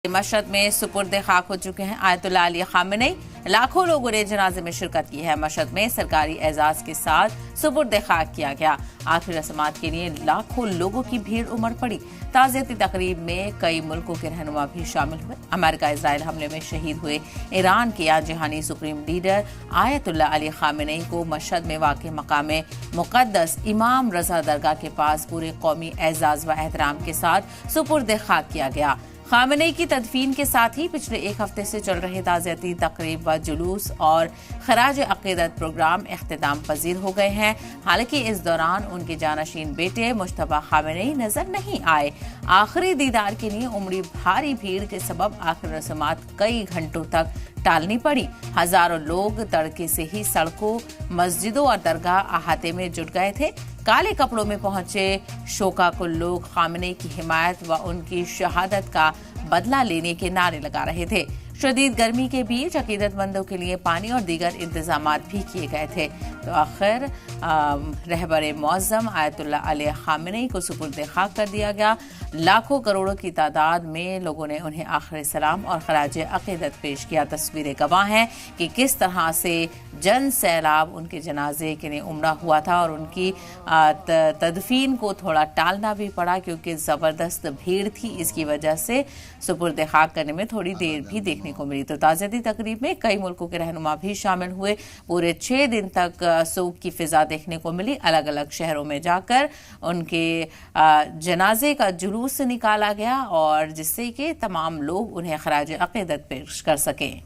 Mashhad में सुपुर्द खाक हो चुके हैं आयतुल्लाह अली खामेनी। लाखों लोगों ने जनाजे में शिरकत की है। मशहद में सरकारी एजाज के साथ सुपुर्द खाक किया गया। आखिरी रस्मात के लिए लाखों लोगों की भीड़ उमड़ पड़ी। ताज़ियती तकरीब में कई मुल्कों के रहनुमा भी शामिल हुए। अमेरिका इजराइल हमले में शहीद हुए ईरान के जहानी supreme leader Ayatollah Ali Khamenei को मशहद में वाक़ मकाम मुक़द्दस इमाम रज़ा दरगाह के पास पूरे कौमी एजाज व एहतराम के साथ सुपुर्द खाक किया गया। खामेनी की तदफीन के साथ ही पिछले एक हफ्ते से चल रहे ताज़ियती तकरीब व जुलूस और खराज अक़ीदत प्रोग्राम इख्तिताम पजीर हो गए हैं। हालांकि इस दौरान उनके जानशीन बेटे मुश्तबा खामेनी नजर नहीं आए। आखिरी दीदार के लिए उमड़ी भारी भीड़ के सबब आखिरी रस्मात कई घंटों तक टालनी पड़ी। हजारों लोग तड़के से ही सड़कों, मस्जिदों और दरगाह अहाते में जुट गए थे। काले कपड़ों में पहुंचे शोकाकुल लोग खामेनी की हिमायत व उनकी शहादत का बदला लेने के नारे लगा रहे थे। शदीद गर्मी के बीच अकीदतमंदों के लिए पानी और दीगर इंतजामात भी किए गए थे। तो आखिर रहबर मुअज़्ज़म आयतुल्लाह अली खामेनी को सुपुर्द खाक कर दिया गया। लाखों करोड़ों की तादाद में लोगों ने उन्हें आखिर सलाम और खराज अक़ीदत पेश किया। तस्वीरें गवाह हैं कि किस तरह से जन सैलाब उनके जनाजे के लिए उमड़ा हुआ था और उनकी तदफीन को थोड़ा टालना भी पड़ा क्योंकि ज़बरदस्त भीड़ थी। इसकी वजह से सुपुर्द खाक करने में थोड़ी देर भी देखने को मिली। तो ताज़ियती तकरीब में कई मुल्कों के रहनुमा भी शामिल हुए। पूरे 6 दिन तक सोग की फिजा देखने को मिली। अलग अलग शहरों में जाकर उनके जनाजे का जुलूस निकाला गया और जिससे कि तमाम लोग उन्हें खराज अक़ीदत पेश कर सकें।